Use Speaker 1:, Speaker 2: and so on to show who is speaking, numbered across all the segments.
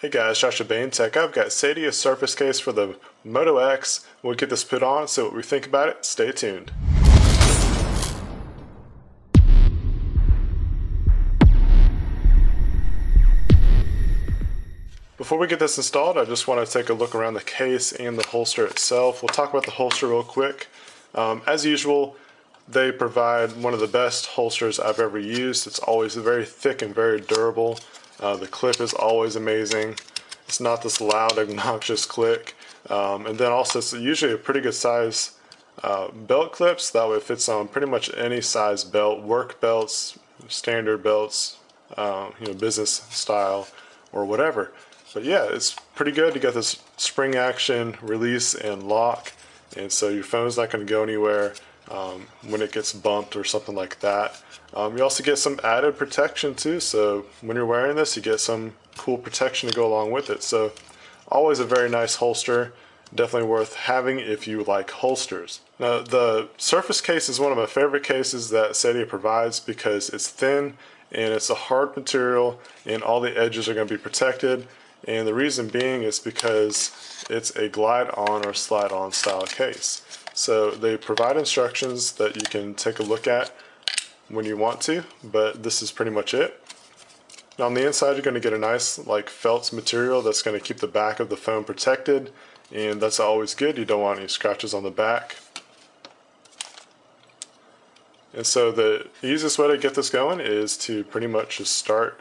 Speaker 1: Hey guys, Josh at Bane Tech. I've got Seidio surface case for the Moto X. We'll get this put on, so what we think about it, stay tuned. Before we get this installed, I just want to take a look around the case and the holster itself. We'll talk about the holster real quick. As usual, they provide one of the best holsters I've ever used. It's always very thick and very durable. The clip is always amazing. It's not this loud, obnoxious click. And then also it's usually a pretty good size belt clips. That way it fits on pretty much any size belt, work belts, standard belts, business style or whatever. But yeah, it's pretty good. You got this spring action release and lock, and so your phone's not going to go anywhere when it gets bumped or something like that. You also get some added protection too, so when you're wearing this you get some cool protection to go along with it. So always a very nice holster, definitely worth having if you like holsters. Now the surface case is one of my favorite cases that Seidio provides because it's thin and it's a hard material and all the edges are going to be protected, and the reason being is because it's a glide on or slide on style case. So they provide instructions that you can take a look at when you want to, but this is pretty much it. Now on the inside you're going to get a nice felt material that's going to keep the back of the phone protected, and that's always good. You don't want any scratches on the back. And so the easiest way to get this going is to pretty much just start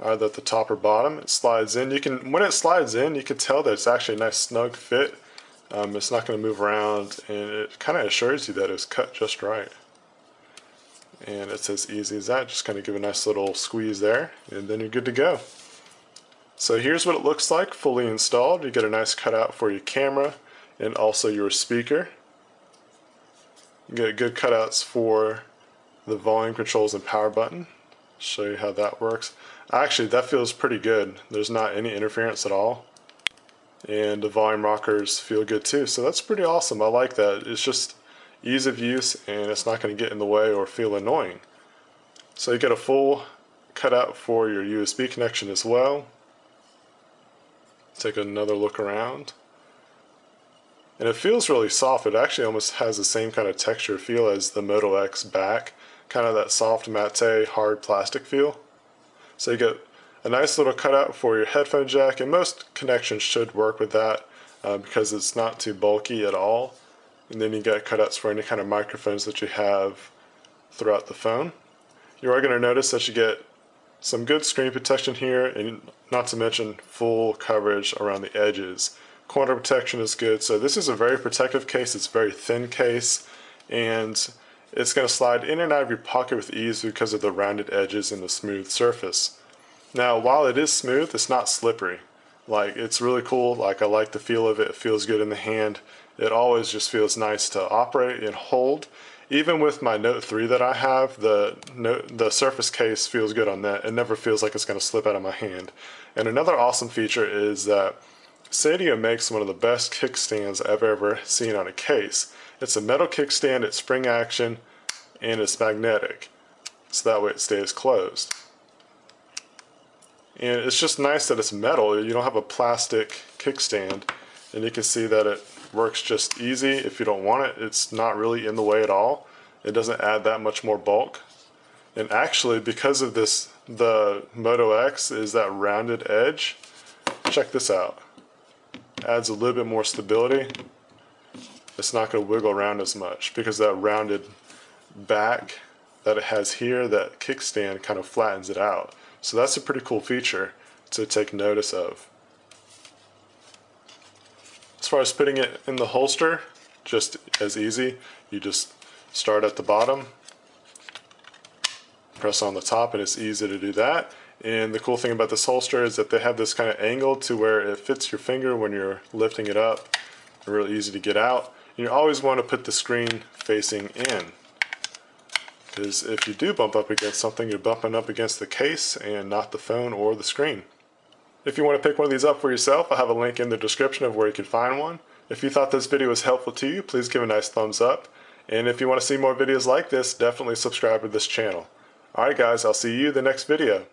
Speaker 1: either at the top or bottom. It slides in. When it slides in, you can tell that it's actually a nice snug fit. It's not going to move around, and it kind of assures you that it's cut just right. And it's as easy as that. Just kind of give a nice little squeeze there, and then you're good to go. So here's what it looks like fully installed. You get a nice cutout for your camera and also your speaker. You get good cutouts for the volume controls and power button. Show you how that works. Actually, that feels pretty good. There's not any interference at all. And the volume rockers feel good too, so that's pretty awesome. I like that. It's just ease of use and it's not going to get in the way or feel annoying. So you get a full cutout for your USB connection as well. Take another look around. And it feels really soft. It actually almost has the same kind of texture feel as the Moto X back. Kind of that soft matte hard plastic feel. So you get a nice little cutout for your headphone jack, and most connections should work with that because it's not too bulky at all. And then you got cutouts for any kind of microphones that you have throughout the phone. You are going to notice that you get some good screen protection here, and not to mention full coverage around the edges. Corner protection is good, so this is a very protective case. It's a very thin case, and it's going to slide in and out of your pocket with ease because of the rounded edges and the smooth surface. Now, while it is smooth, it's not slippery. It's really cool. I like the feel of it. It feels good in the hand. It always just feels nice to operate and hold. Even with my Note 3 that I have, the surface case feels good on that. It never feels like it's going to slip out of my hand. And another awesome feature is that Seidio makes one of the best kickstands I've ever seen on a case. It's a metal kickstand, it's spring action, and it's magnetic. So that way it stays closed. And it's just nice that it's metal. You don't have a plastic kickstand, and you can see that it works just easy. If you don't want it, it's not really in the way at all. It doesn't add that much more bulk. And actually, because of this, the Moto X is that rounded edge. Check this out. Adds a little bit more stability. It's not going to wiggle around as much because that rounded back that it has here, that kickstand kind of flattens it out. So that's a pretty cool feature to take notice of. As far as putting it in the holster, just as easy. You just start at the bottom, press on the top, and it's easy to do that. And the cool thing about this holster is that they have this kind of angle to where it fits your finger when you're lifting it up. Really easy to get out. And you always want to put the screen facing in, because if you do bump up against something, you're bumping up against the case and not the phone or the screen. If you want to pick one of these up for yourself, I'll have a link in the description of where you can find one. If you thought this video was helpful to you, please give a nice thumbs up. And if you want to see more videos like this, definitely subscribe to this channel. Alright guys, I'll see you in the next video.